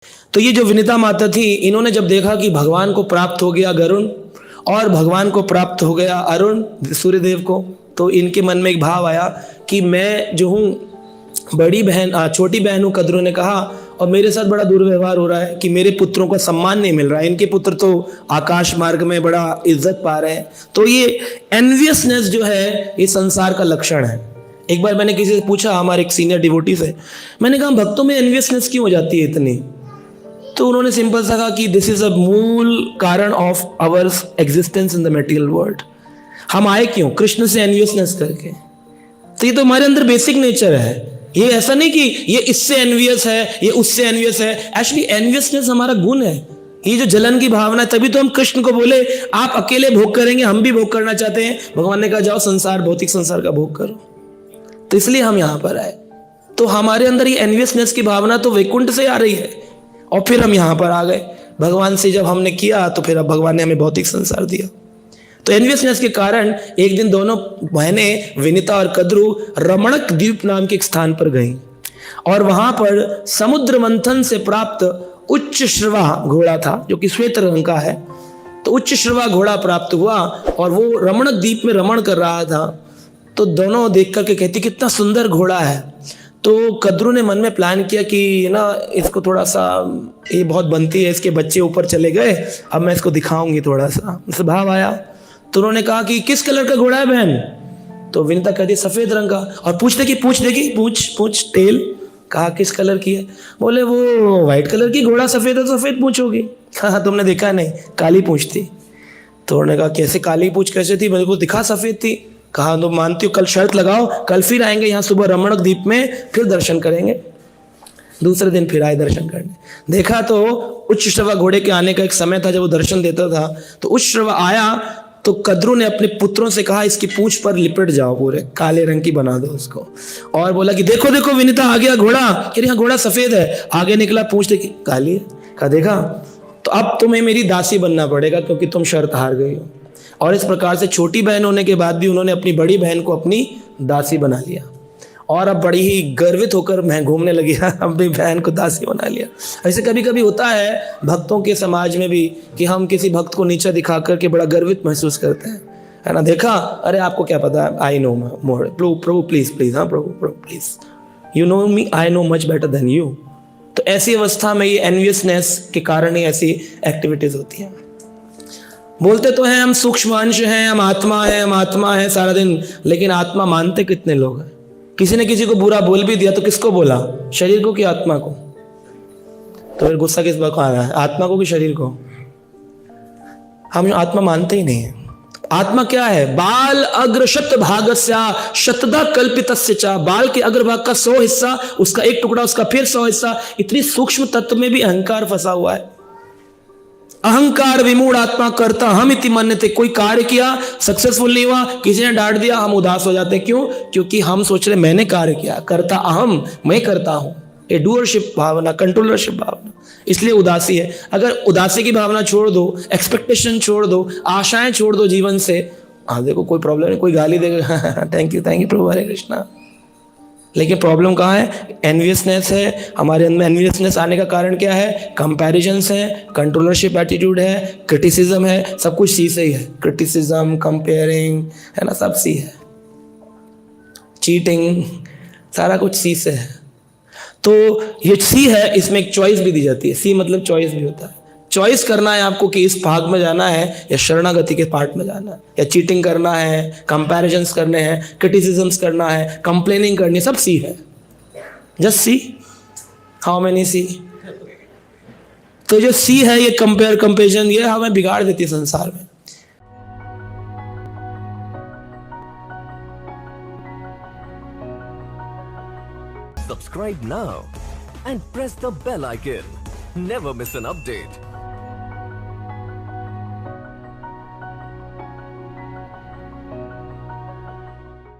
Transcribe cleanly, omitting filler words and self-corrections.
तो ये जो विनीता माता थी, इन्होंने जब देखा कि भगवान को प्राप्त हो गया गरुण और भगवान को प्राप्त हो गया अरुण सूर्यदेव को, तो इनके मन में एक भाव आया कि मैं जो हूँ बड़ी बहन छोटी बहन हूँ, कद्रू ने कहा, और मेरे साथ बड़ा दुर्व्यवहार हो रहा है कि मेरे पुत्रों को सम्मान नहीं मिल रहा है, इनके पुत्र तो आकाश मार्ग में बड़ा इज्जत पा रहे हैं। तो ये एनवियसनेस जो है ये संसार का लक्षण है। एक बार मैंने किसी से पूछा, हमारे एक सीनियर डिवोटी से, मैंने कहा भक्तों में एनवियसनेस क्यों हो जाती है इतनी? तो उन्होंने सिंपल सा कहा कि दिस इज अ मूल कारण of our existence in the material world. हम आए क्यों? कृष्ण से एनवियसनेस करके। तो ये तो हमारे अंदर बेसिक नेचर है। ये ऐसा नहीं कि ये इससे एनवियस है, ये उससे एनवियस है। एक्चुअली एनवियसनेस हमारा गुण है। ये जो जलन की भावना है, तभी तो हम कृष्ण को बोले आप अकेले भोग करेंगे, हम भी भोग करना चाहते हैं। भगवान ने कहा जाओ संसार, भौतिक संसार का भोग करो। तो इसलिए हम यहां पर आए। तो हमारे अंदर ये एनवियसनेस की भावना तो वैकुंठ से आ रही है, और फिर हम यहां पर आ गए। भगवान से जब हमने किया तो फिर अब भगवान ने हमें भौतिक संसार दिया। तो एनवियसनेस के कारण एक दिन दोनों बहनें विनीता और कद्रू रमणक द्वीप नाम के एक स्थान पर गईं, और वहां पर समुद्र मंथन से प्राप्त उच्च श्रवा घोड़ा था जो कि श्वेत रंग का है। तो उच्च श्रवा घोड़ा प्राप्त हुआ और वो रमणक द्वीप में रमण कर रहा था। तो दोनों देख करके कहती कितना सुंदर घोड़ा है। तो कद्रू ने मन में प्लान किया कि ना इसको थोड़ा सा, ये बहुत बनती है, इसके बच्चे ऊपर चले गए, अब मैं इसको दिखाऊंगी थोड़ा सा। स्वभाव आया तो उन्होंने कहा कि किस कलर का घोड़ा है बहन? तो विनीता कहती सफेद रंग का। और पूछते कि पूछ देखी, पूछ टेल। कहा किस कलर की है? बोले वो व्हाइट कलर की, घोड़ा सफेद है तो सफेद पूंछ होगी। कहा तुमने देखा नहीं, काली पूंछ थी। तो उन्होंने कहा कैसे काली पूंछ कैसे थी? मेरे को दिखा सफेद थी। कहा तो मानती हूँ, कल शर्त लगाओ, कल फिर आएंगे यहाँ सुबह रमणक द्वीप में, फिर दर्शन करेंगे। दूसरे दिन फिर आए दर्शन करने। देखा तो उच्च श्रवा घोड़े के आने का एक समय था जब वो दर्शन देता था। तो उच्च श्रवा आया तो कद्रू ने अपने पुत्रों से कहा इसकी पूंछ पर लिपट जाओ, पूरे काले रंग की बना दो उसको, और बोला कि देखो देखो विनीता आ गया घोड़ा। कह रही हाँ घोड़ा सफेद है। आगे निकला, पूंछ देखी काली है। कहा देखा, तो अब तुम्हें मेरी दासी बनना पड़ेगा क्योंकि तुम शर्त हार गई हो। और इस प्रकार से छोटी बहन होने के बाद भी उन्होंने अपनी बड़ी बहन को अपनी दासी बना लिया, और अब बड़ी ही गर्वित होकर मैं घूमने लगी अपनी बहन को दासी बना लिया। ऐसे कभी कभी होता है भक्तों के समाज में भी कि हम किसी भक्त को नीचा दिखा करके बड़ा गर्वित महसूस करते हैं, है ना। देखा, अरे आपको क्या पता है, आई नो मोर, प्रभु प्लीज प्लीज, हाँ प्रभु please, you know me, I know much better than you. तो ऐसी अवस्था में ये एनवियसनेस के कारण ही ऐसी एक्टिविटीज होती हैं। बोलते तो हैं हम सूक्ष्म अंश हैं, हम आत्मा है सारा दिन, लेकिन आत्मा मानते कितने लोग हैं? किसी ने किसी को बुरा बोल भी दिया तो किसको बोला? शरीर को कि आत्मा को? तो फिर गुस्सा किस बात को आ रहा है, आत्मा को कि शरीर को? हम आत्मा मानते ही नहीं है। आत्मा क्या है? बाल अग्र शत भागस्या शतदा कल्पितस्य च। बाल के अग्रभाग का 100 हिस्सा, उसका एक टुकड़ा, उसका फिर 100 हिस्सा। इतनी सूक्ष्म तत्व में भी अहंकार फंसा हुआ है। अहंकार विमूढ़ आत्मा करता हम इति मान्यते। कोई कार्य किया, सक्सेसफुल नहीं हुआ, किसी ने डांट दिया, हम उदास हो जाते हैं। क्यों? क्योंकि हम सोच रहे मैंने कार्य किया, करता अहम, मैं करता हूं। ए डूअरशिप भावना, कंट्रोलरशिप भावना, इसलिए उदासी है। अगर उदासी की भावना छोड़ दो, एक्सपेक्टेशन छोड़ दो, आशाएं छोड़ दो जीवन से, हाँ देखो कोई प्रॉब्लम नहीं, कोई गाली देगा थैंक यू प्रभु, हरे कृष्णा। लेकिन प्रॉब्लम कहाँ है? एनवियसनेस है। हमारे अंदर एनवियसनेस आने का कारण क्या है? कंपैरिजन्स है, कंट्रोलरशिप एटीट्यूड है, क्रिटिसिज्म है। सब कुछ सी से ही है, क्रिटिसिज्म, कंपेयरिंग, है ना, सब सी है। चीटिंग, सारा कुछ सी से है। तो ये सी है, इसमें एक चॉइस भी दी जाती है। सी मतलब चॉइस भी होता है। चॉइस करना है आपको कि इस भाग में जाना है या शरणागति के पार्ट में जाना है, या चीटिंग करना है, कंपैरिजन्स करने हैं, क्रिटिसिज्म्स करना है, कंप्लेनिंग करनी है, सब सी है। जस्ट सी, हाउ मेनी सी? तो जो सी है ये कंपेरिजन, ये हमें बिगाड़ देती है संसार में। Subscribe now and press the bell icon. Never miss an update.